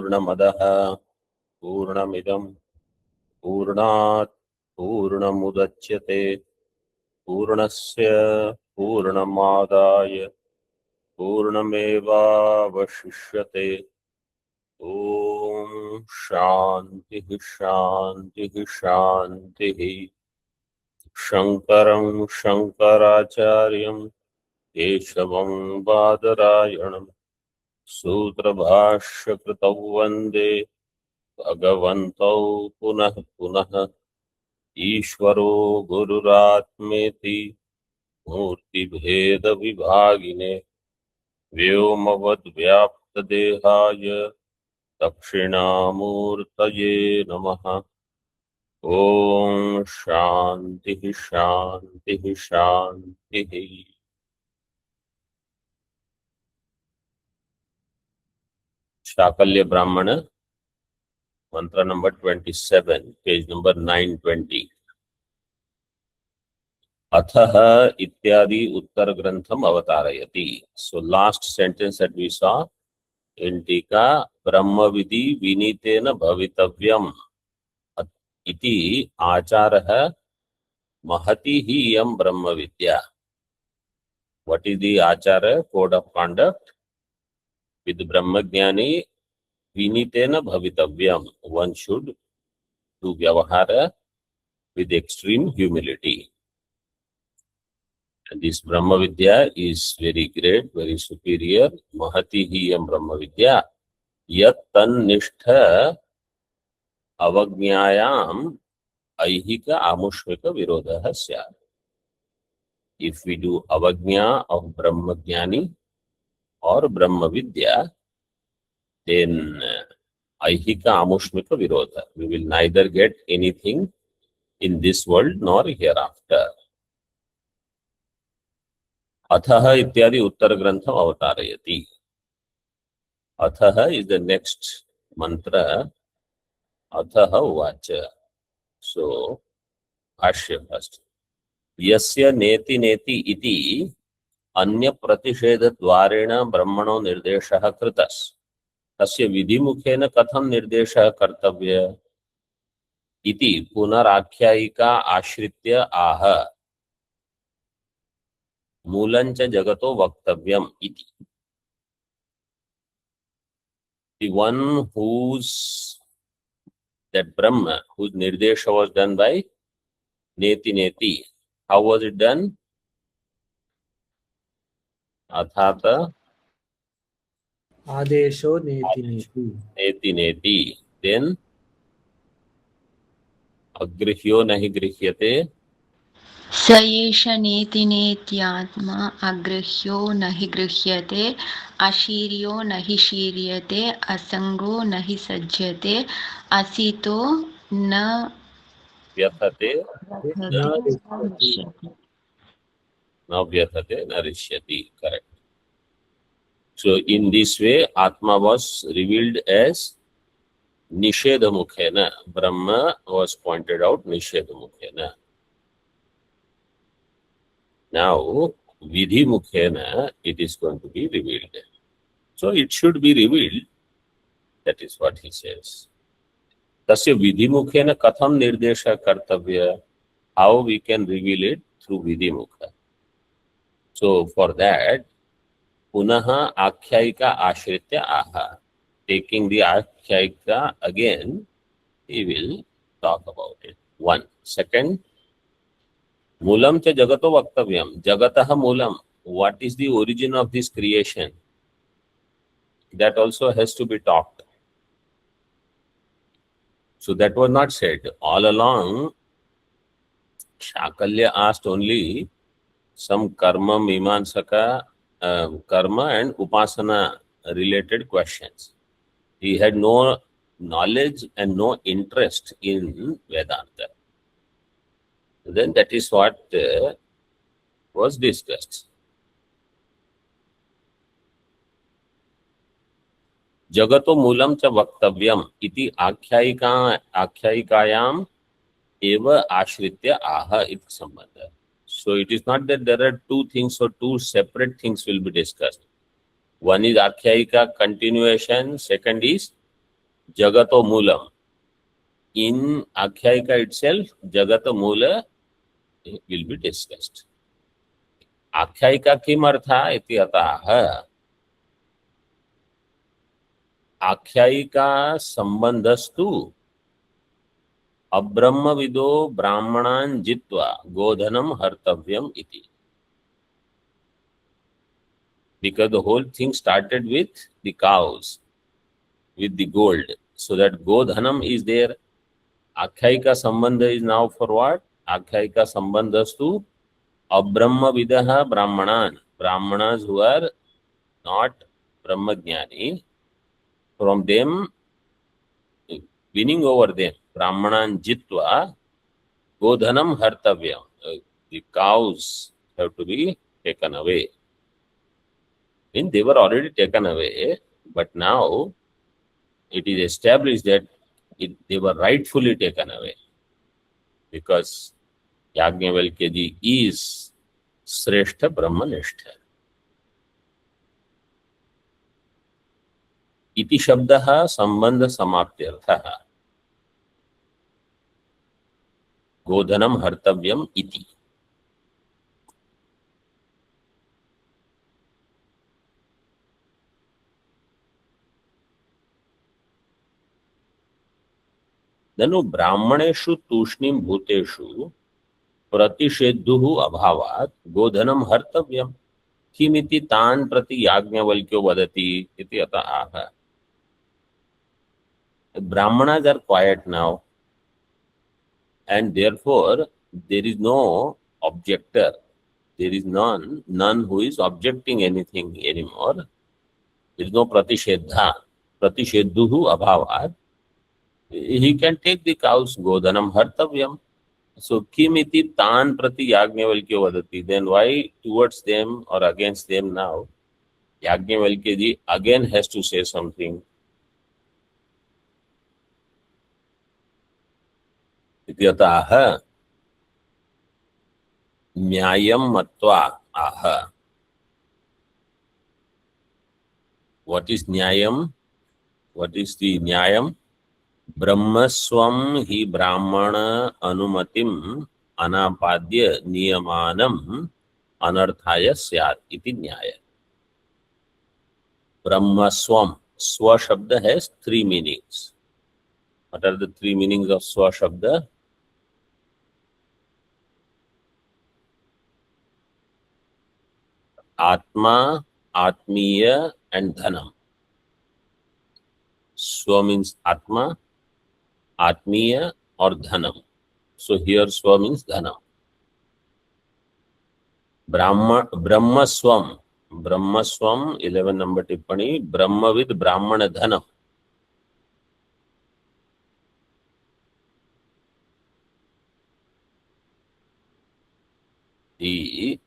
पूर्णमदः पूर्णमिदं पूर्णात् पूर्णमुदच्यते पूर्णस्य पूर्णमादाय पूर्णमेवावशिष्यते। ओम शांति शांति शांति। शंकरं शंकराचार्यं केशवं बादरायणं सूत्रभाष्यकृतौ वन्दे भगवन्तौ पुनः पुनः। ईश्वरो गुरुरात्मेति मूर्तिभेदविभागिने व्योमवद्व्याप्तदेहाय दक्षिणामूर्तये नमः। ओम शांति शांति शांति। शाकल्य ब्राह्मण मंत्र नंबर 27, पेज नंबर 920। अथः इत्यादि उत्तर ग्रंथम अवतारयति। So last sentence that we saw in टीका, ब्रह्मविधि विनीतेन भवितव्यम् इति आचारः महति ही यम ब्रह्म विद्या। व्हाट इज द आचार, कोड ऑफ कंडक्ट विद ब्रह्मज्ञानी? विनीतेन भवितव्यम, one should do vyavahara with extreme humility. And this Brahma Vidya is very great, very superior. Mahati hi yam Brahma Vidya. Yat tan nishtha avajñāyam aihika amushmika virodha syat. If we do avajñā of Brahma Jnani or Brahma Vidya, then aihika amushmika virodha. We will neither get anything in this world nor hereafter. अथः इत्यादि उत्तर ग्रंथम अवतारयति. अथः is the next mantra. अथः उवाच. So भाष्य first. यस्य नेति नेति इति अन्य प्रतिषेध द्वारेण ब्रह्मणो निर्देशः कृतः तस्य विधिमुखेन कथं निर्देशः कर्तव्यः इति पुनराख्यायिका आश्रित्य आह मूलञ्च जगतो वक्तव्यम् इति. The one that Brahma, whose nirdesha was done by neti neti. How was it done? Athata आदेशो नेति नेति. neti neti. Then agrihyo nahi grihyate. स एष नेति नेत्यात्मा अग्रह्यो न हि गृह्यते अशीर्यो न हि शीर्यते असंगो न हि सज्जते असितो न Vyathate व्यथते na vyathate narishyati. Correct. So in this way, Atma was revealed as Nisheda Mukhena. Brahma was pointed out Nisheda Mukhena. Now, Vidhi Mukhena, it is going to be revealed. So it should be revealed. That is what he says. Tasya Vidhi Mukhena katham nirdesha kartavya. How we can reveal it? Through Vidhi Mukha. So for that, Punaha Akhyayika Ashritya Aha. Taking the Akhyayika again, he will talk about it. One. Second, Mulam cha jagato vaktavyam. Jagataha mulam. What is the origin of this creation? That also has to be talked. So that was not said. All along, Shakalya asked only some karma, mimansaka, karma and upasana related questions. He had no knowledge and no interest in Vedanta. Then that is what was discussed. Jagato mulam cha vaktavyam iti akhyayikayam eva ashritya aha iti sambandha. So it is not that there are two things or two separate things will be discussed. One is Akhyayika continuation, second is जगतो Moolam. In Akhyayika itself, Jagata Mula will be discussed. आख्यायिका किमर्था इति अतः आख्यायिका संबंधस्तु अब्रह्मविदो ब्राह्मणान् जित्वा गोधनम हर्तव्यम इति. Because the whole thing started with the cows, with the gold, so that godhanam is there. Akhyayika sambandha is now for what? Akhyayika sambandhastu abrahmavidah brahmanan. Brahmanas who are not brahmajnani, from them, winning over them, brahmanan jitva godhanam hartavyam. The cows have to be taken away. When they were already taken away, but now it is established that they were rightfully taken away, because Yajnavalkya ji is Sreshta Brahmanishta. इति शब्दः संबंध समाप्त्यर्थः. गोधनम हर्तव्यम इति. ननु ब्राह्मणेषु तूष्णीं भूतेषु प्रतिषेधुः अभावात् गोधनम हर्तव्यम किमिति तान् प्रति याज्ञवल्क्यो वदति इति अतः आह. Brahmanas are quiet now, and therefore there is no objector. There is none who is objecting anything anymore. There is no pratishedha. Pratishedhuhu abhavat. He can take the cows. Godhanam hartavyam. So kimiti tan prati yajnavalkyo vadati. Then why towards them or against them now? Yajnavalkya ji again has to say something. इत्यतः न्यायम मत्वा आह. What is न्यायम? What is the न्यायम? ब्रह्मस्वं हि ब्राह्मण अनुमतिम अनापाद्य नियमानम अनर्थाय स्यात् इति न्याय. ब्रह्मस्वम. स्व शब्द has three meanings. What are the three meanings of swa shabda? Atma, Atmiya, and Dhanam. Swa means Atma, Atmiya, or Dhanam. So here Swa means Dhanam. Brahmaswam. Brahmaswam, 11 number tippani. Brahmavid Brahmana Dhanam. The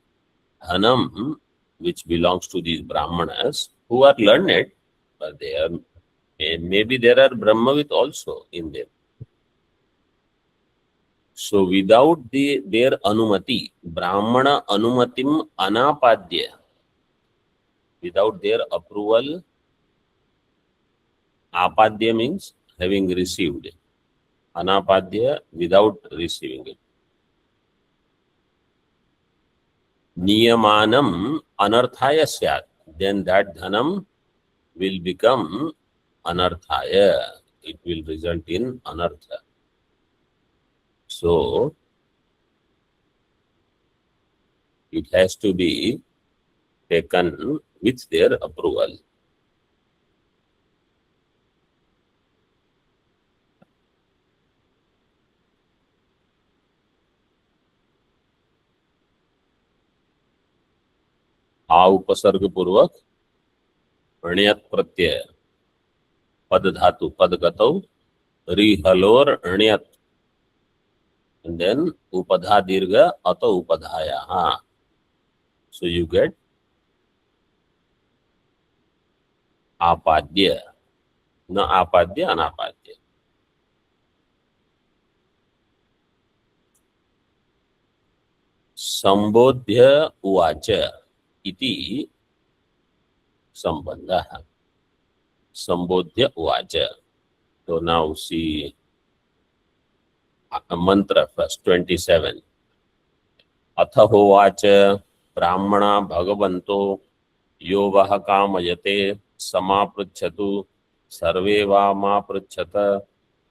Dhanam which belongs to these Brahmanas who are learned, but they are, maybe there are Brahmavid also in them. So without their anumati, Brahmana anumatim anapadya, without their approval, apadya means having received, anapadya without receiving it. Niyamanam anarthaya syat, then that dhanam will become anarthaya. It will result in anartha. So it has to be taken with their approval. आ उपसर्ग पूर्वक ण्यत् प्रत्यय पद धातु पद गतौ रिहलोर ण्यत्, and then upadha dirgha ato upadhaya. So you get apadya, na apadya, anapadya. Sambodhya uvacha इति संबंधः. संबोध्य उवाच. So now see mantra first, 27. अथ होवाच ब्राह्मणा भगवन्तो यो वः कामयते समापृच्छतु सर्वे वा मा पृच्छत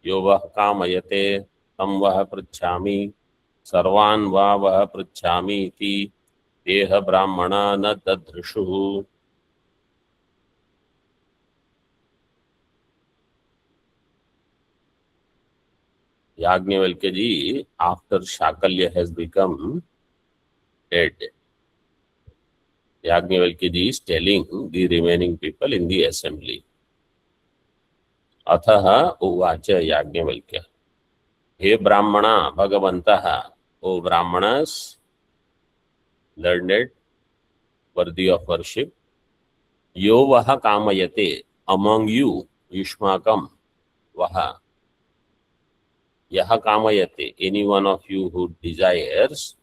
यो वः कामयते तं वः पृच्छामि सर्वान् वा वः पृच्छामि इति देह ब्राह्मणा न ददृशुः. Yagnavalkya ji, after Shakalya has become dead, Yagnavalkya ji is telling the remaining people in the assembly. Atha uvacha Yagnavalkya. He Brahmana Bhagavantaha, O Brahmanas, learned, worthy of worship, Yo Vaha Kamayate, among you, Yushmakam Vaha. Yaha Kamayate, any one of you who desires,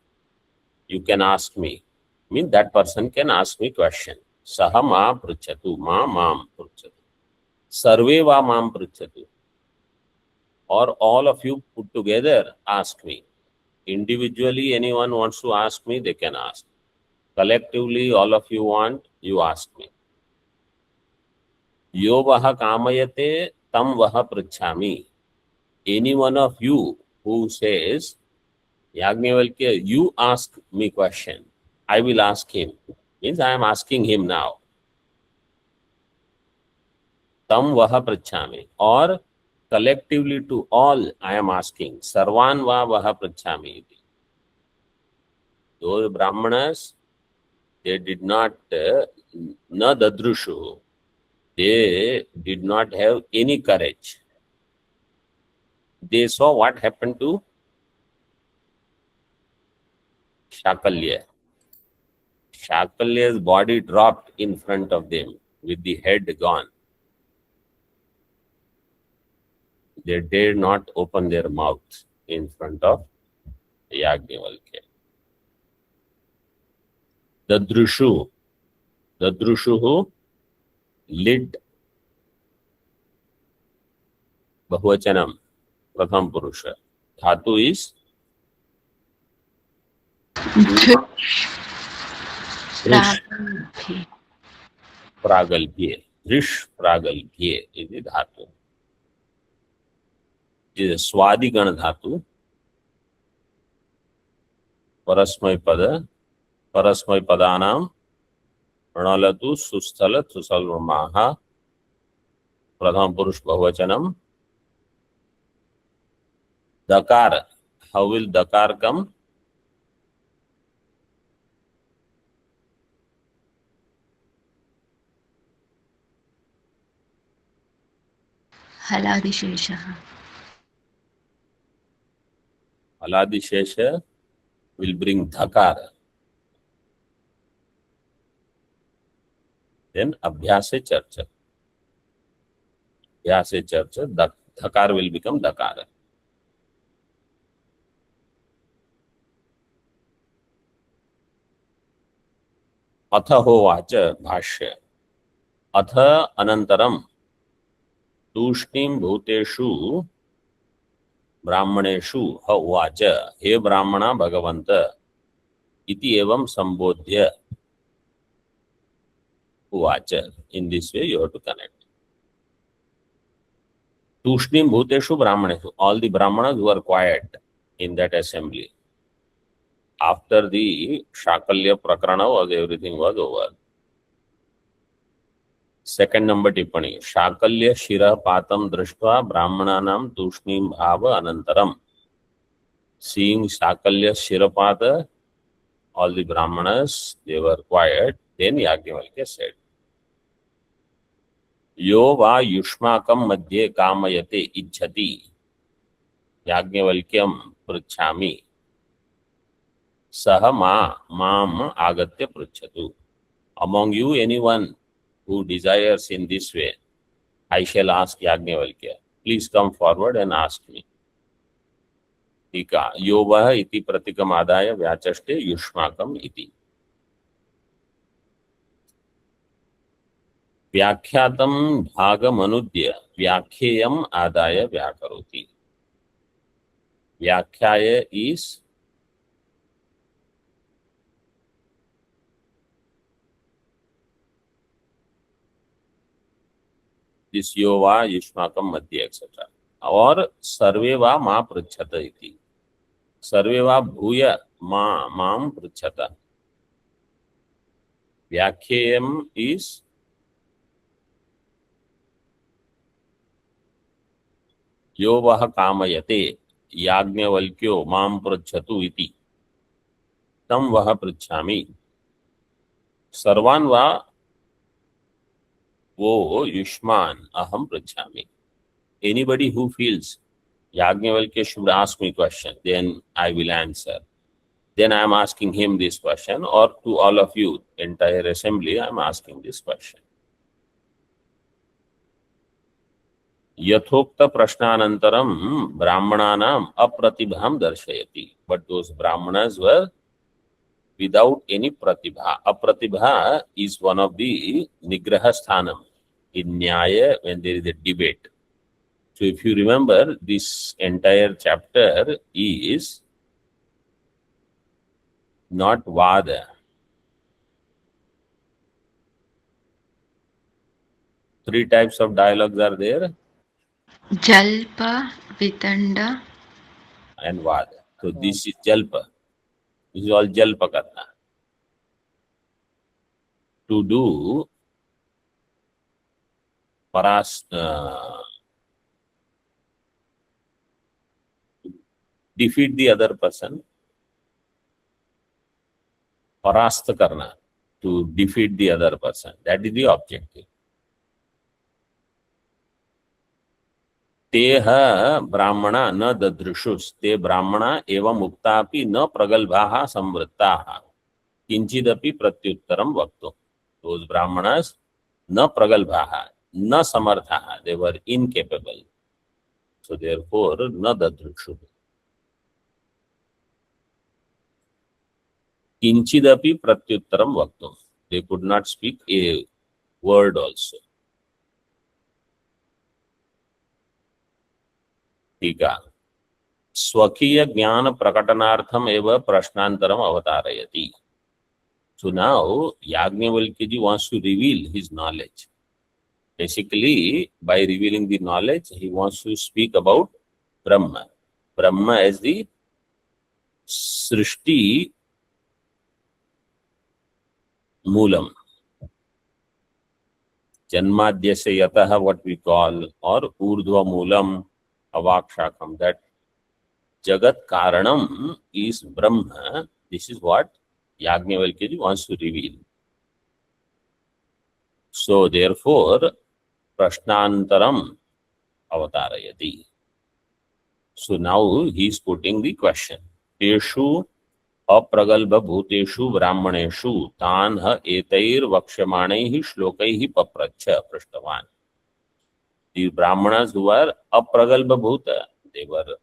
you can ask me. Means that person can ask me question. Saha ma pruchatu, ma mam pruchatu. Sarve va mam pruchatu. Or all of you put together ask me. Individually, anyone wants to ask me, they can ask. Collectively, all of you want, you ask me. Yo vaha kamayate, tam vaha pruchami. Any one of you who says, Yagnavalkya, you ask me question, I will ask him. Means I am asking him now. Tam vaha prachami. Or collectively to all I am asking. Sarvan va vaha prachami. Those Brahmanas, they did not, na dadrushu, they did not have any courage. They saw what happened to Shakalya. Shakalya's body dropped in front of them with the head gone. They dared not open their mouth in front of Yagnavalkya. Dadrushuhu, lid, Bahuvachanam, Pratham Purusha. Dhatu is Pragalbhye. Drish Pragalbhye is the dhatu. It is a Swadigana dhatu. Parasmay pada. Parasmay padanam. Pranalatu Susthala Susalvamaha. Pratham Purush Bahuvachanam. Dakar. How will Dakar come? Haladishesha. Haladishesha will bring Dhakar. Then Abhyase Charcha. Abhyase Charcha, Dhakar will become Dakar. Atha hovacha bhashya. Atha anantaram tushnim bhuteshu brahmaneshu hovacha. He brahmana bhagavanta iti evam sambodhya hovacha. In this way you have to connect. Tushnim bhuteshu brahmaneshu. All the brahmanas who are quiet in that assembly. After the Shakalya Prakarana was, everything was over. Second number tippani. Shakalya Shira Patam Drashtva Brahmananam Tushnim Bhava Anantaram. Seeing Shakalya Shirapata, all the Brahmanas, they were quiet. Then Yagnavalkya said, Yo va Yushmakam Madhye Kamayate Ichhati Yagnavalkyam Pruchhami. Saha mam agatya pruchhatu. Among you, anyone who desires in this way, I shall ask Yagnavalkya. Please come forward and ask me. Tika yovaha iti pratikam adaya vyachaste yushmakam iti. Vyakhyatam bhagam anudya व्याख्येयम आदाय व्याकरोति. व्याख्याय is this यो वा युष्माकं मध्ये etcetera. और सर्वे वा मा पृच्छत इति. सर्वे वा भूय मां पृच्छत. व्याख्येयम is यो वह कामयते याज्ञवल्क्यो मां पृच्छतु इति. तम वह पृच्छामि. सर्वान् वा वो युष्मान अहम पृच्छामि. Anybody who feels Yajnavalkya should ask me question, then I will answer. Then I am asking him this question, or to all of you, entire assembly, I am asking this question. यथोक्त प्रश्नानंतरम ब्राह्मणानाम अप्रतिभाम दर्शयति. But those brahmanas were without any pratibha. Apratibha is one of the nigraha sthanam in Nyaya when there is a debate. So if you remember, this entire chapter is not vada. 3 types of dialogues are there. Jalpa, Vitanda, And vada. So this is jalpa. This is all jalpa karna. To do defeat the other person. Parasta karna. To defeat the other person. That is the objective. Teh ब्राह्मणा न ददृशुस्. ते ब्राह्मणा एवं मुक्तापि न प्रगल्भाः संवृत्ताः किंचिदपि प्रत्युत्तरं वक्तुम्. Those brahmanas न प्रगल्भाः, न समर्थाः. They were incapable. So therefore न ददृशुः. किंचिदपि प्रत्युत्तरं वक्तुम्. They could not speak a word also. टीका. स्वकीय ज्ञान प्रकटनार्थम एव प्रश्नांतरम अवतारयति. So now Yajnavalkya wants to reveal his knowledge. Basically, by revealing the knowledge, he wants to speak about Brahma. Brahma as the Srishti Moolam. Janmadyasya yataha, what we call, or Urdhva Moolam, Avakshakam, that Jagat Karanam is Brahma. This is what Yajnavalkya wants to reveal. So therefore, Prashnantaram Avatarayati. So now he is putting the question. Teshu अप्रगल्भ भूतेषु ब्राह्मणेषु तान् एतैर् वक्ष्यमाणैः श्लोकैः पप्रच्छ पृष्टवान्. The Brahmanas who were apragalbha bhuta, they were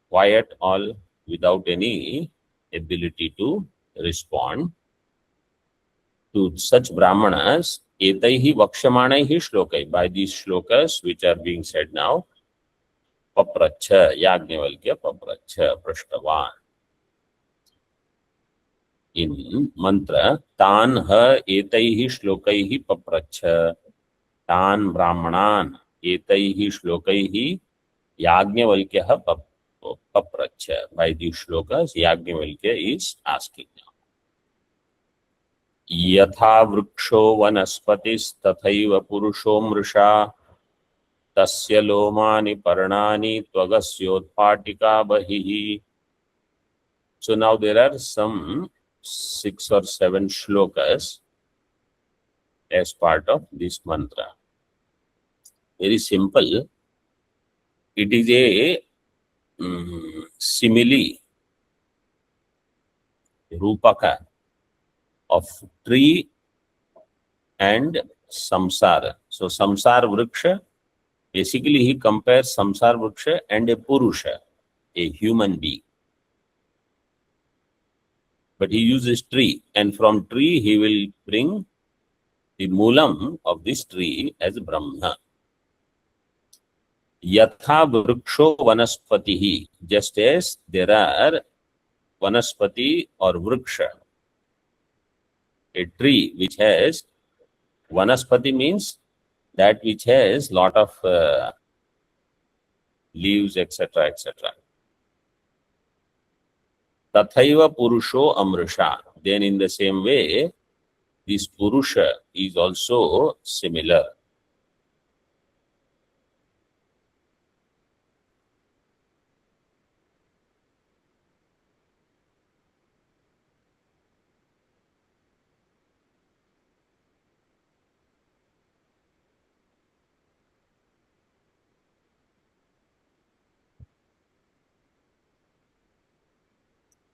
quiet, all without any ability to respond. To such Brahmanas, etaihi vakshamanaihi shlokai, by these shlokas which are being said now, papracha, Yajnavalkya papracha, prashtavan. In mantra, tan ha etaihi shlokaihi papracha, tan brahmanan etaihi shlokaihi Yajnavalkya papracha. By these shlokas, Yajnavalkya is asking now. Yatha vriksho vanaspatis tathaiva purusho mrisha tasya lomani parnani tvagasyotpatika bahihi. So now there are some 6 or 7 shlokas as part of this mantra. Very simple. It is a simile, rupaka of tree and samsara. So samsara vriksha, basically he compares samsara vriksha and a purusha, a human being. But he uses tree, and from tree he will bring the moolam of this tree as Brahma. Yatha vruksho vanaspatihi, just as there are vanaspati or vriksha, a tree which has, vanaspati means that which has lot of leaves, etc., etc. Tathaiva purusho amrusha. Then in the same way, this purusha is also similar.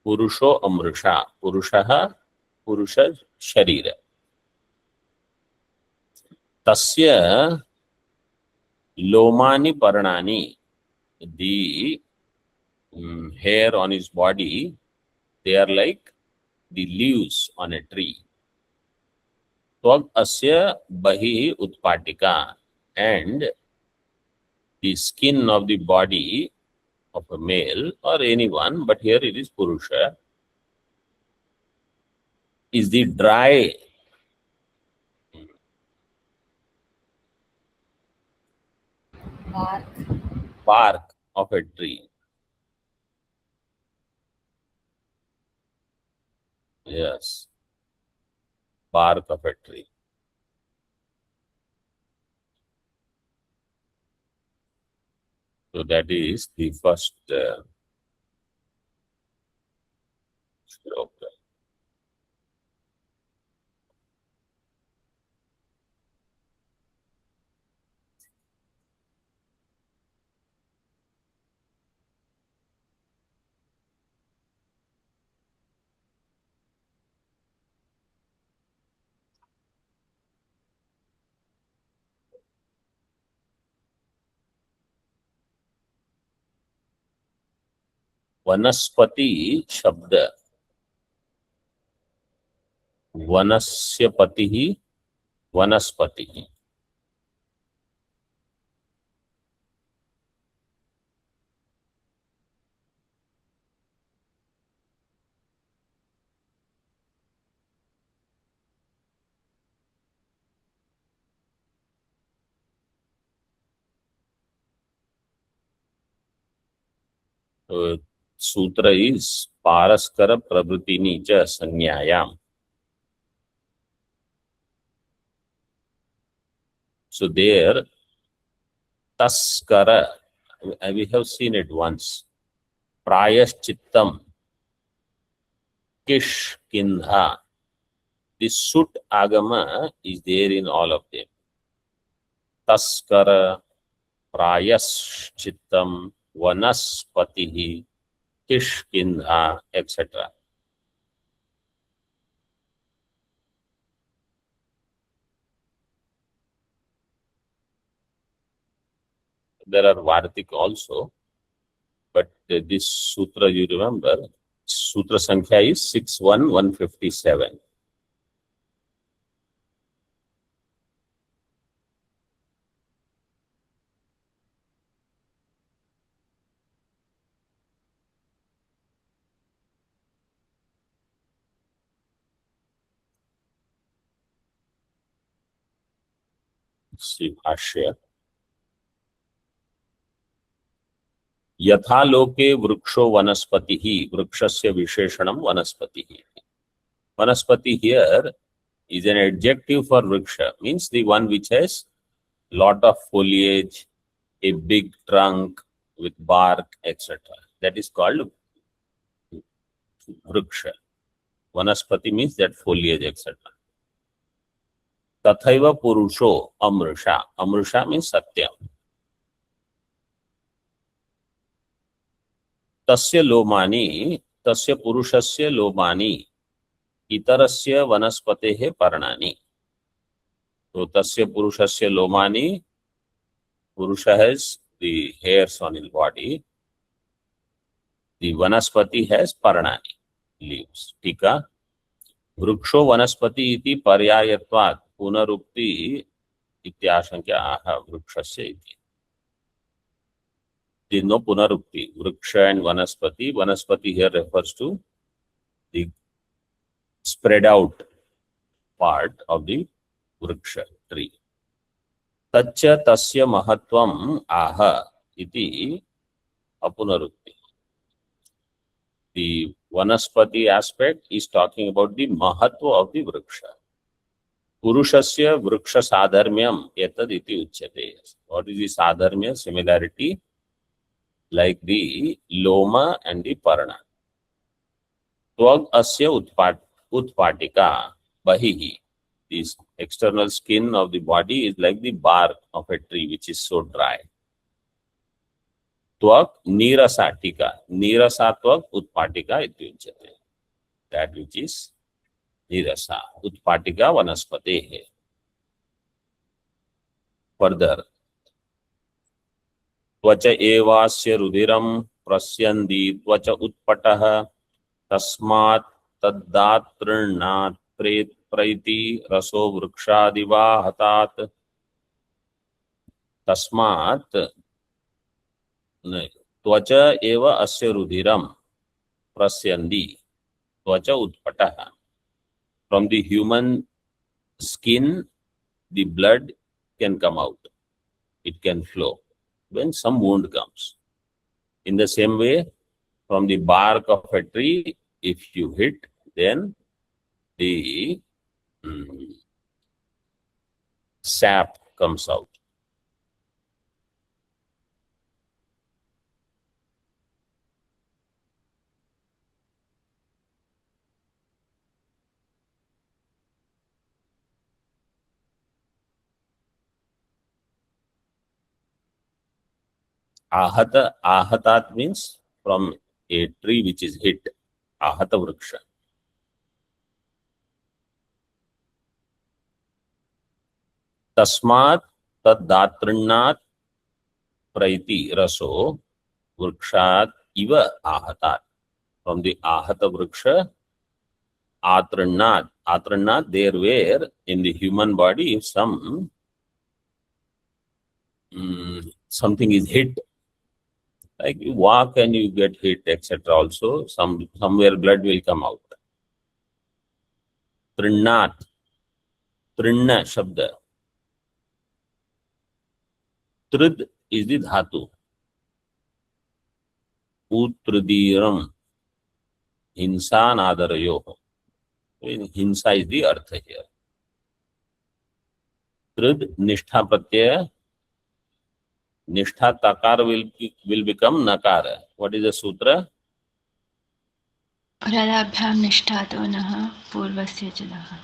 Purusho amrusha. Purushaha, purusha sharira. Tasya lomani parnani. The hair on his body, they are like the leaves on a tree. Twag asya bahi utpatika, and the skin of the body of a male or anyone, but here it is Purusha, is the dry bark, bark of a tree. Yes, bark of a tree. So that is the first shloka. वनस्पति शब्द वनस्य पति वनस्पति. सूत्र is Paraskar प्रवृत्तिनी च संज्ञायाम. So there, taskara, we have seen it once. Prayaschittam, kish, kindha. This sut agama is there in all of them. Taskara, prayaschittam, vanaspatihi, kish, kindha, etc. There are Vartik also, but this sutra, you remember, sutra sankhya is 61157. See Bhashya. यथा लोके वृक्षो वनस्पतिः, वृक्षस्य विशेषणं वनस्पतिः. Vanaspati here is an adjective for vriksha, means the one which has lot of foliage, a big trunk with bark, etc. That is called vriksha. Vanaspati means that foliage, etc. Tathaiva purusho amrusha. Amrusha means satyam. तस्य लोमानि, तस्य पुरुषस्य लोमानि इतरस्य वनस्पतेः पर्णानि. तो तस्य पुरुषस्य लोमानि, Purusha has the hairs on his body. The vanaspati has parnani, leaves. Tika. Vruksho vanaspati iti paryayatvat पुनरुक्ति इत्याशंक्याः वृक्षस्य इति. There is no punarukti. Vriksha and vanaspati. Vanaspati here refers to the spread out part of the vriksha tree. Taccha tasya mahatvam aha iti apunarukti. The vanaspati aspect is talking about the mahatva of the vriksha. Purushasya vriksha sadharmyam etad iti uchyate. What is the sadharmya? Similarity, like the loma and the parna. Tvag asya utpatika bahihi. This external skin of the body is like the bark of a tree which is so dry. Tvag nirasatika. Nirasa tvag utpatika iti uchyate. That which is nirasa. Utpatika vanaspatehe. Further. त्वच एवास्य रुधिरं प्रस्यन्ति त्वच उत्पटः तस्मात् तद्दातृणात् प्रैति रसो वृक्षादिवा हतात्. तस्मात् त्वच एव अस्य रुधिरं प्रस्यन्ति त्वच उत्पटः. From the human skin, the blood can come out. It can flow when some wound comes. In the same way, from the bark of a tree, if you hit, then the sap comes out. Ahata, ahatat means from a tree which is hit. Ahata vriksha. Tasmat taddatrannat praiti raso vrikshat iva ahatat. From the ahata vriksha, atrannat. Atrannat, there where in the human body, if something is hit, like you walk and you get hit, etc. Also, somewhere blood will come out. Trinnat, trinna shabda. Trid is the dhatu. Utridiram. Hinsa nadarayo. Hinsa is the artha here. Trid nishtha pratyaya. Nishtha takar will become nakara. What is the sutra? Radabhyam nishthato naha purvasya cha daha.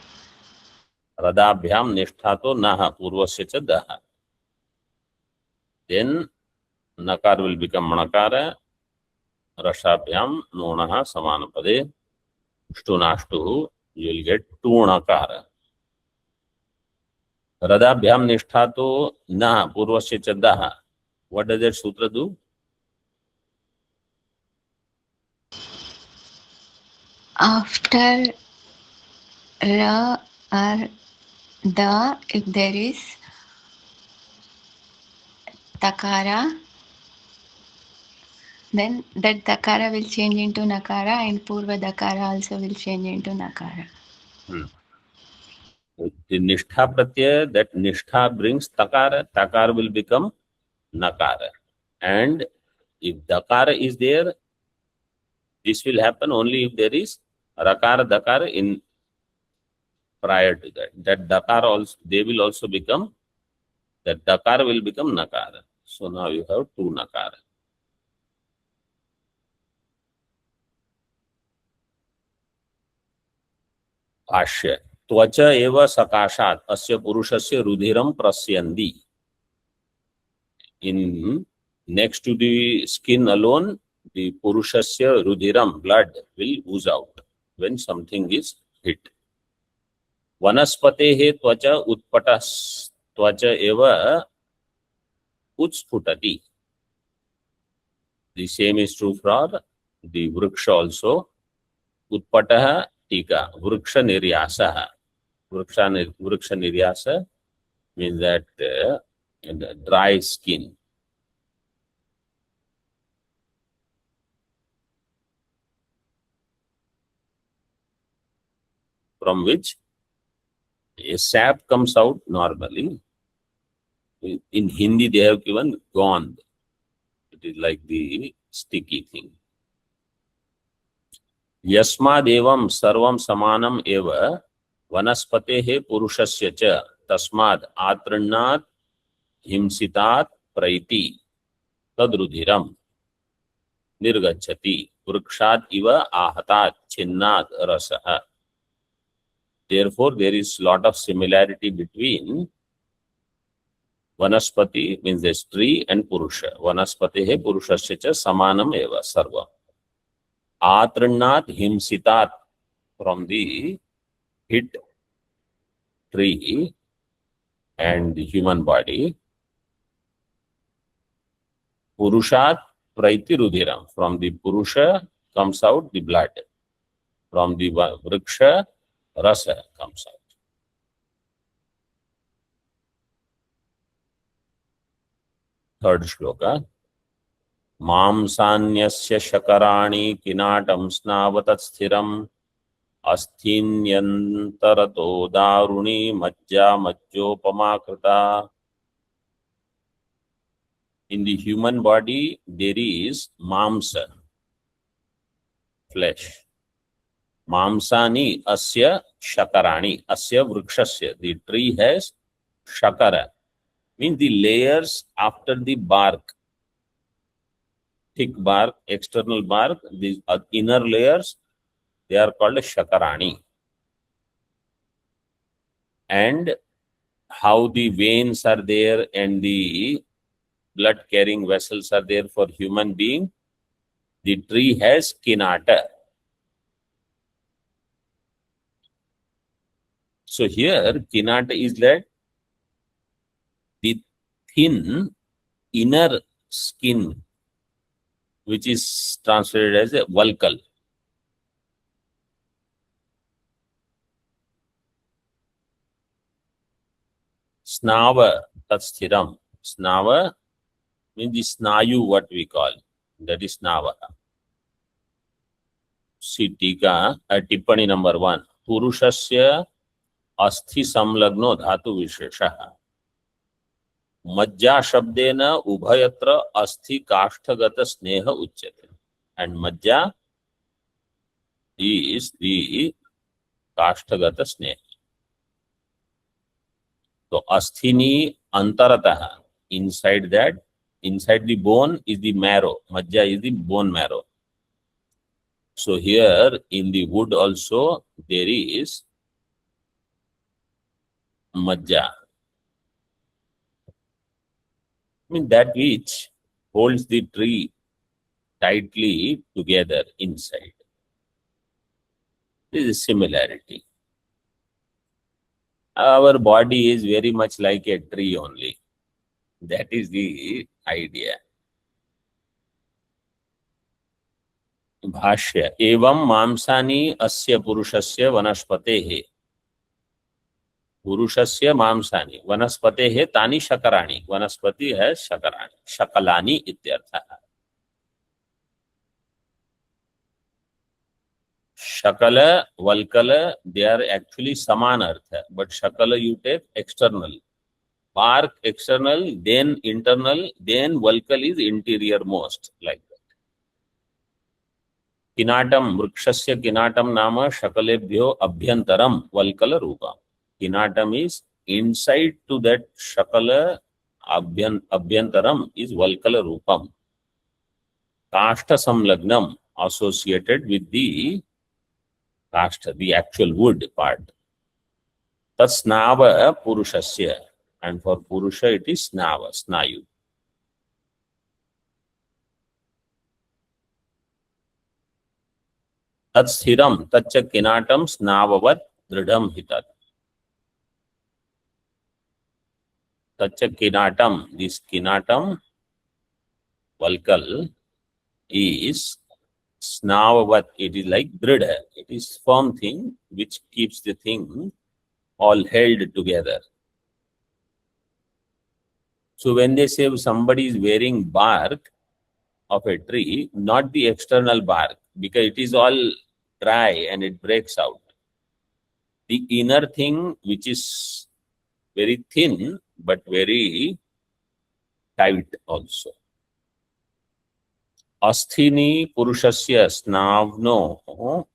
Radabhyam nishthato naha purvasya cha daha. Then nakar will become manakara. Rashabhyam nonaha samanapade. Shtunashtu, you will get tunakara. Radabhyam nishthato naha purvasya cha daha. What does that sutra do? After ra or da, if there is takara, then that takara will change into nakara and purva dakara also will change into nakara. The nishtha pratyaya, that nishtha brings takara. Takara will become nakara. And if dakara is there, this will happen only if there is rakara dakara in prior to that. That dakara also, they will also become, that dakara will become nakara. So now you have two nakara. Ashya. Tvacha eva sakashat asya purushasya rudiram prasyandi. In next to the skin alone, the purushasya rudiram, blood, will ooze out when something is hit. Vanaspatehe tvacha utpatas tvacha eva utsputati. The same is true for the vriksha also. Utpataha tika, vriksha niryasaha. Vriksha niryasa means that the dry skin. From which a sap comes out normally. In Hindi, they have given gond. It is like the sticky thing. यस्मादेवं सर्वं समानम एव वनस्पतेः पुरुषस्य च तस्माद् आतृण्णात् हिंसितात् प्रैति तद्रुधिरं निर्गच्छति वृक्षात् इव आहतात् छिन्नात् रसः. Therefore, there is lot of similarity between Vanaspati means this tree and Purusha. Vanaspatehe Purushasya cha samanam eva sarva. Atrannat himsitat from the hit tree and the human body. Purushat praiti rudiram. From the Purusha comes out the blood. From the Vriksha, rasa comes out. Third shloka. मांसान्यस्य शकराणि किनाटं स्नावतत्स्थिरम् अस्थिन्यन्तरतो दारुणी मज्जा मज्जोपमा कृता. In the human body, there is mamsa, flesh. Mamsani asya shakarani. Asya vrikshasya. The tree has shakara. Means the layers after the bark. Thick bark, external bark, the inner layers, they are called shakarani. And how the veins are there and the blood carrying vessels are there for human being, the tree has kinata. So here kinata is that the thin inner skin, which is translated as a vulcal. Snava tatsthiram. Snava means the snayu, what we call. That is snava. See tika, tippani number 1. Purushasya asthi samlagno dhatu visheshaha. Majja shabdena ubhayatra asthi kashtagata sneha uchyate. And majja is the kashtagata sneha. So asthini antarataha. Inside that, inside the bone is the marrow. Majja is the bone marrow. So here in the wood also there is majja. I mean that which holds the tree tightly together inside. This is similarity. Our body is very much like a tree only. That is the idea. Bhashya. Evam mamsani asya purushasya vanaspate. Purushasya mamsani. Vanaspate tani shakarani. Vanaspati has shakarani. Shakalani ityartha. Shakala, Valkala, they are actually saman artha. But Shakala you take external. Bark external, then internal, then Valkal is interior most. Like that. Kinatam, Vrikshasya Kinatam nama Shakalebhyo Abhyantaram Valkala Rupa. Kinatam is inside to that Shakala Abhyantaram is Valkala Rupam. Kashta Samlagnam associated with the kashta, the actual wood part. Tatsnava Purushasya. And for Purusha it is Snava, Snayu. Tatshiram, Tatcha Kinatam, Snavavat, Dridham Hitat. Tatcha Kinatam, this Kinatam, Valkal, is Snavavat, it is like Dridha. It is firm thing which keeps the thing all held together. So when they say somebody is wearing bark of a tree, not the external bark, because it is all dry and it breaks out. The inner thing, which is very thin but very tight also. Asthini purushasya snavno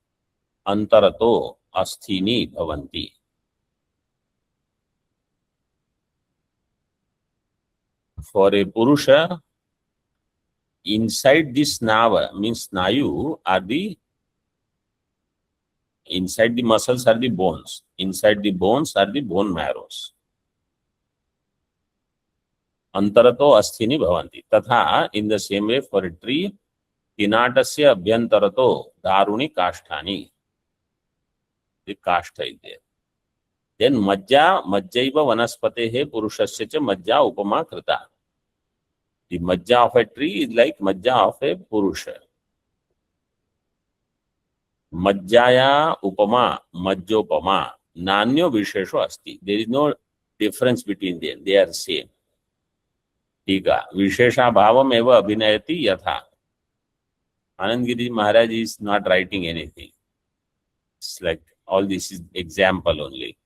antarato asthini bhavanti. For a purusha, inside this snava means snayu are the inside the muscles are the bones. Inside the bones are the bone marrows. Antarato asthini bhavanti. Tatha, in the same way for a tree, tinatasya abhyantarato daruni kasthani. The kastha is there. Then majja majjaiva vanaspatehe purushasya cha majja upama krita. The majja of a tree is like majja of a purusha. Majjaya upama, majjopama, nanyo vishesho asti. There is no difference between them. They are same. Tika, vishesha bhavam eva abhinayati yatha. Anand Giri Maharaj is not writing anything. It's like all this is example only.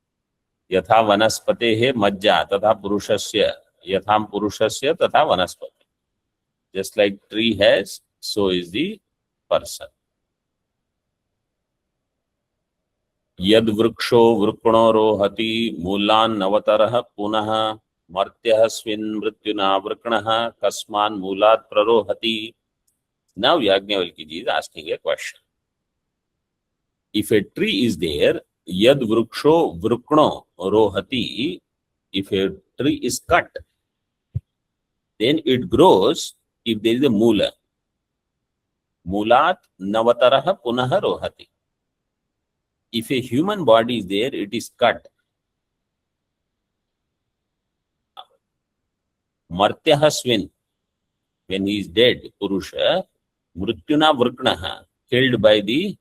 Yatha vanaspatehe majja tatha purushasya. Yatham purushasya tatha vanaspati. Just like tree has, so is the person. Yad vriksho vrukno rohati mulan navatarah punah martyah swin mrityuna vriknah kasman mulat prarohati. Now Yajnavalkya ji is asking a question. If a tree is there, yad vriksho vrukno rohati, if a tree is cut, then it grows if there is a mula. Mulat navatarah punah rohati. If a human body is there, it is cut. Martyah swin, when he is dead, Purusha, mrityuna vriknaha, killed by the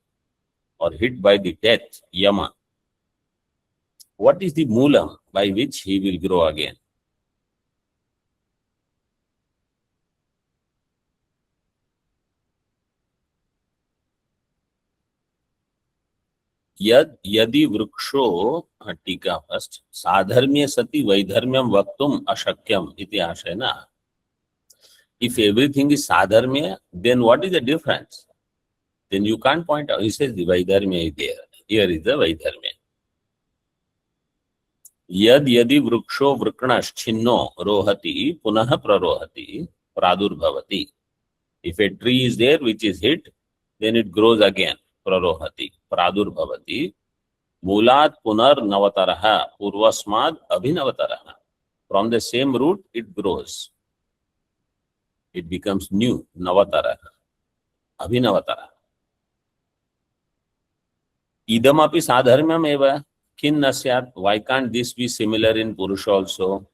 or hit by the death, Yama. What is the moolam by which he will grow again? यदि वृक्षो टीका first साधर्म्य सति वैधर्म्यम वक्तुम अशक्यम इति आशयना. If everything is sadharmya, then what is the difference? Then you can't point out. He says the vaidharmya is there. Here is the vaidharmya. Yad yadi vruksho vriknash chinno rohati punah prarohati pradurbhavati. If a tree is there which is hit, then it grows again. Prarohati pradurbhavati mulat punar navataraha purvasmad abhinavataraha. From the same root it grows. It becomes new, navataraha, abhinavataraha. Idam api sadharmyam eva kin nasyat. Why can't this be similar in Purusha also?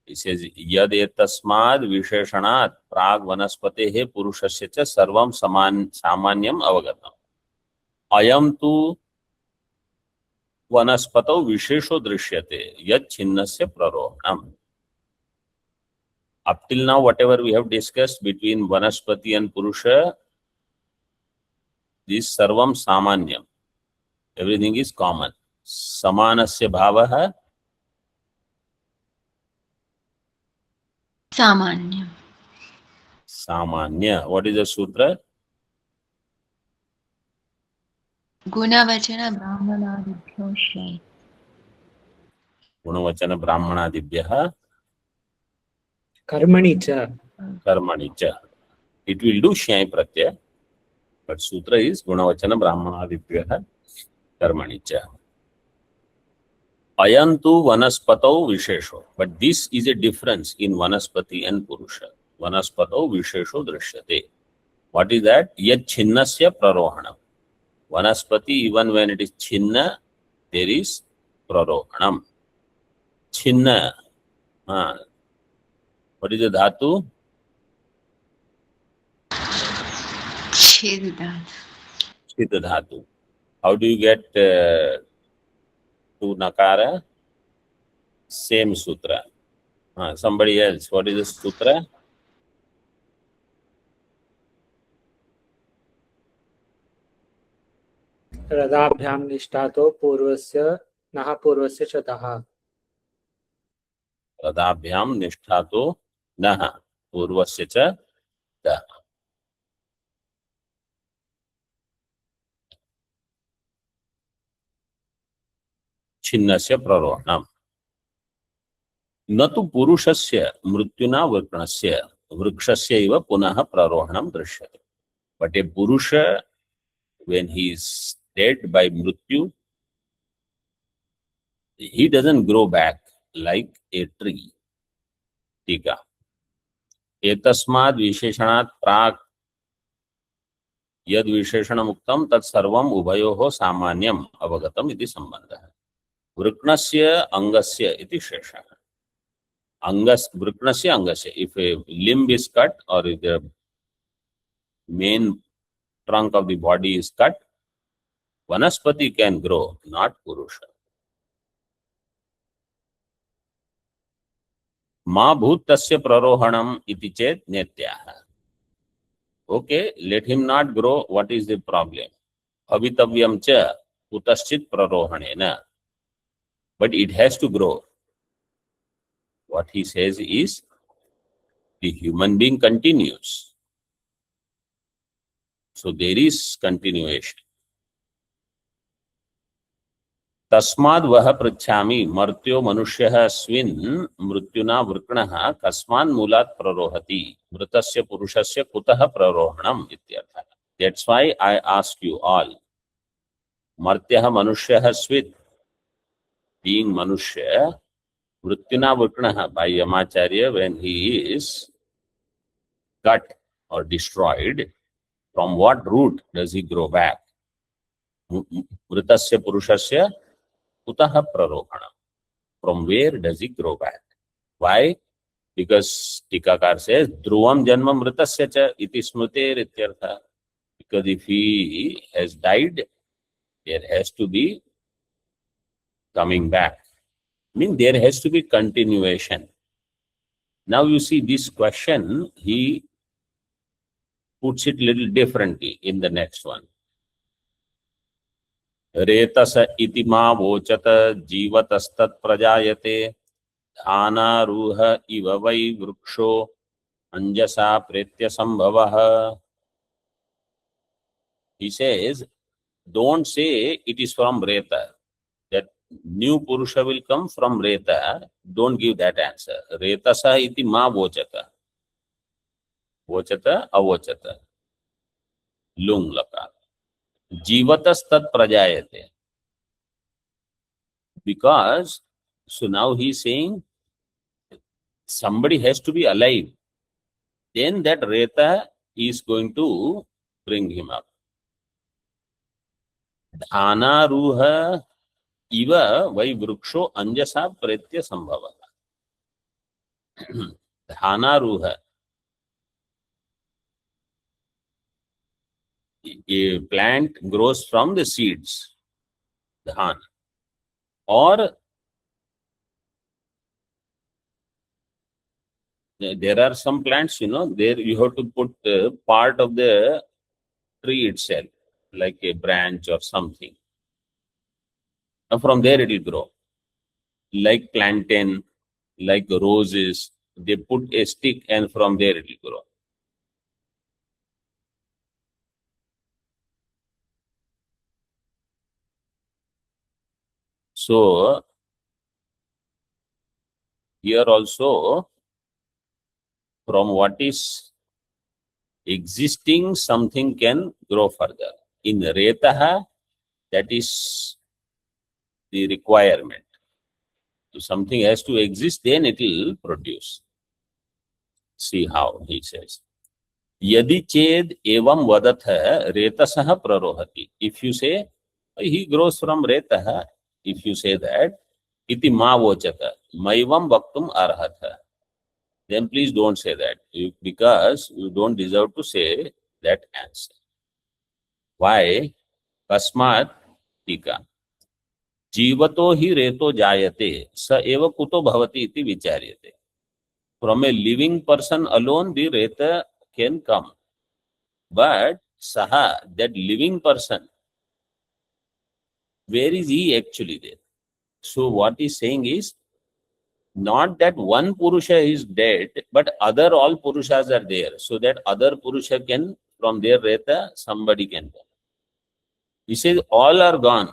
He says yad etasmad visheshanat prag vanaspatehe purushasya cha sarvam samanyam avagatam. Ayam tu vanaspato vishesho drishyate yad chinnasya prarohanam. Up till now, whatever we have discussed between vanaspati and purusha, this sarvam samanyam. Everything is common. Samanasya bhavaha Samanya. samanya. What is the sutra? Gunavachana brahmanadibhyo shay. Gunavachana brahmanadibhyaha Karmani cha. karmani cha. It will do shyai pratyaya, but sutra is gunavachana brahmanadibhyaha karmani cha. Ayantu vanaspato vishesho. But this is a difference in vanaspati and purusha. Vanaspato vishesho drishyate. What is that? Yad chinnasya prarohanam. Vanaspati, even when it is chinna, there is prarohanam. Chinna. What is the dhatu? Chidda. Chidda dhatu. How do you get to nakara, same sutra. Somebody else, what is the sutra? रदाभ्याम निष्ठातो पूर्वस्य नः पूर्वस्य च दः। रदाभ्याम निष्ठा तो नः पूर्वस्य च दः। छिन्नस्य प्ररोहणम् न तु पुरुषस्य मृत्युना वृक्षस्य वृक्षस्य इव पुनः प्ररोहणं दृश्यते। But a purusha, when he is dead by mrityu, he doesn't grow back like a tree. टीका एतस्माद् विशेषणात् प्राक् यद् विशेषणम् उक्तं तत् सर्वम् उभयोः सामान्यम् अवगतम् इति सम्बन्धः। वृक्णस्य अंगस्य इति शेषः। अंगस् वृक्णस्य अंगस्य, if a limb is cut or if the main trunk of the body is cut, vanaspati can grow, not purusha. मा भूत तस्य प्ररोहणम इति चेत नेत्याः। Okay, let him not grow. What is the problem? Bhavitavyam cha kutaschit prarohanena. But it has to grow. What he says is the human being continues. So there is continuation. तस्माद् वह पृच्छामि मर्त्यो मनुष्यः अस्मिन् मृत्युना वृक्णः कस्मान् मूलात् प्ररोहति मृतस्य पुरुषस्य कुतः प्ररोहणम् इत्यर्थः। That's why I ask you all. मर्त्यः मनुष्यः स्वित्, being मनुष्य, मृत्युना वृक्णः, by Yamacharya, when he is cut or destroyed, from what root does he grow back? मृतस्य पुरुषस्य kutah prarohana. From where does he grow back? Why? Because Tikakar says dhruvam janma mritasya cha iti smriter ityartha. Because if he has died, there has to be coming back. I mean, there has to be continuation. Now you see this question, he puts it little differently in the next one. रेतस इति मा वोचत जीवतस्तत् प्रजायते धानारूह इव वै वृक्षो अंजसा प्रेत्य संभवः। He says, don't say it is from Reta, that new Purusha will come from Reta. Don't give that answer. Retasa iti ma vochata. Vochata, avochata. Lung laka. Jivatastat prajayate. Because, so now he is saying, somebody has to be alive. Then that Reta is going to bring him up. Dhanaruha iva vai vruksho anjasa pretya sambhava. Dhanaruha. A plant grows from the seeds, dhan. Or there are some plants, there you have to put part of the tree itself, like a branch or something. And from there it will grow. Like plantain, like roses, they put a stick and from there it will grow. So, here also, from what is existing, something can grow further. In Retaha, that is the requirement. So something has to exist, then it will produce. See how he says. Yadi ched evam vadatha retasah prarohati. If you say, he grows from Retaha, if you say that, iti ma vochata, maivam vaktum arhatha. Then please don't say that, because you don't deserve to say that answer. Why? Kasmat tika. जीवतो हि रेतो जायते स एव कुतो भवति इति विचार्यते. From a living person alone the reta can come, but saha, that living person, where is he actually there? So what he's saying is not that one purusha is dead, but other all purushas are there, so that other purusha can, from their reta somebody can come. He says all are gone.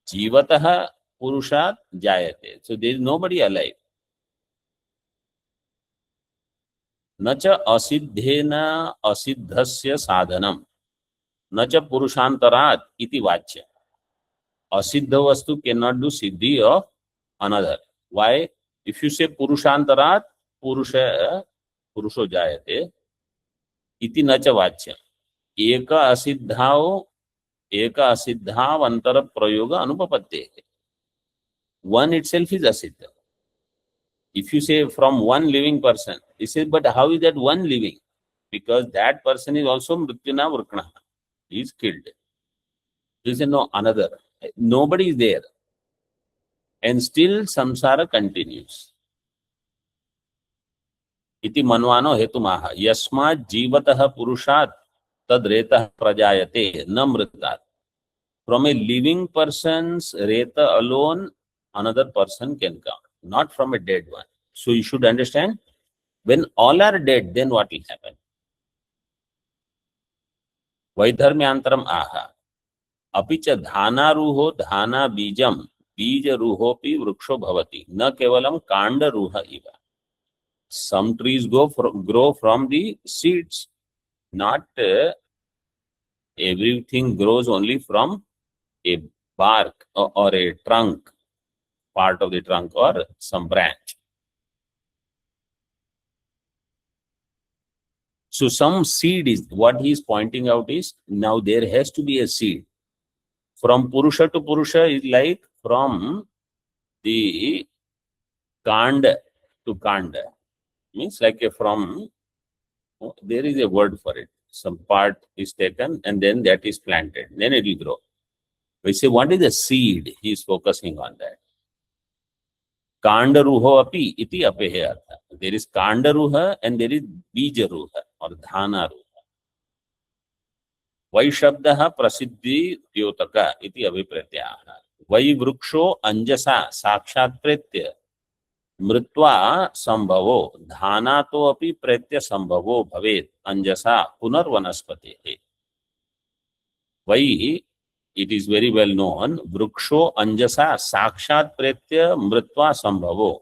Jivatah purushat jayate. So there is nobody alive. न च असिद्धेन असिद्धस्य साधनम न च पुरुषांतरात् इति वाच्य. असिद्ध वस्तु cannot do siddhi of another. Why? If you say purushantarat, पुरुषो जायते इति न च वाच्य. एक असिद्धाव अंतर प्रयोग अनुपपत्ते. One itself is asiddha. If you say from one living person, he says, but how is that one living? Because that person is also mrityuna vrukna. He is killed. He said, no, another. Nobody is there. And still samsara continues. Iti manvano hetumaha. Yasmat jivatah purushat tad retah prajayate na mritat. From a living person's reta alone, another person can come. Not from a dead one. So you should understand, when all are dead, then what will happen? Vaidharmyantaram aha. Apicha dhanaruho dhana bijam bijaruhopi vruksho bhavati. Na kevalam kanda ruha iva. Some trees grow from the seeds. Not everything grows only from a bark or a trunk, part of the trunk or some branch. So some seed is what he is pointing out is, now there has to be a seed. From Purusha to Purusha is like from the Kanda to Kanda. Means like there is a word for it. Some part is taken and then that is planted. Then it will grow. We say, what is the seed? He is focusing on that. Kandaruho api iti apehe artha. There is Kandaruha and there is Bijaruha or Dhanaruha. Vai shabdaha prasiddhi dyotaka iti abhipratyaha. Vai vruksho anjasa sakshat pretya mritva sambhavo dhanato api pretya sambhavo bhavet anjasa punar vanaspati. Vai, it is very well known, vruksho anjasa sakshat pretya mritva sambhavo.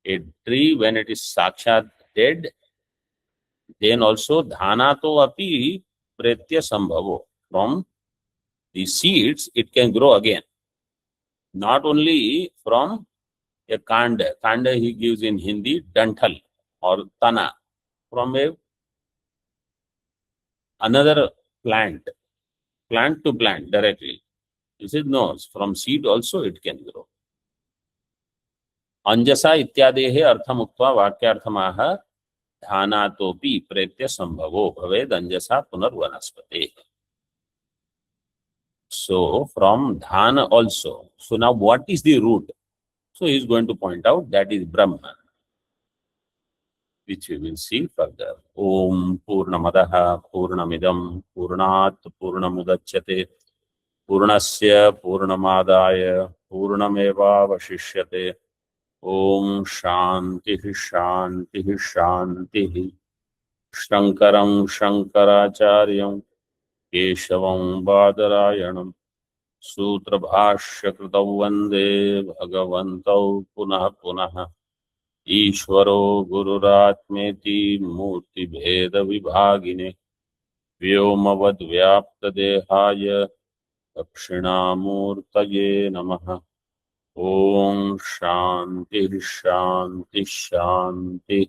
A tree, when it is sakshat dead, then also dhanato api pretya sambhavo. From the seeds, it can grow again. Not only from a kanda. Kanda he gives in Hindi, danthal or tana. From another plant to plant directly. He says, no, from seed also it can grow. Anjasa ityadehe artham uktva vakyarthamaha dhanatopi pretya sambhavo bhaved anjasa punar vanaspate. So from dhana also. So now what is the root? So he is going to point out that is Brahman, which we will see further. Om Purnamadaha Purnamidam Purnat Purnamudachyate Purnasya Purnamadaya Purnameva Vashishyate. Om Shanti Shanti Shanti. Shankaram Shankaracharyam Keshavam Badarayanam Sutra Bhashya Kritau Vande Bhagavantau Punah Punah. ईश्वरो गुरुरात्मेति मूर्ति भेद विभागिने व्योमवद् व्याप्त देहाय दक्षिणामूर्तये नमः. ओम शांति शांति शांति.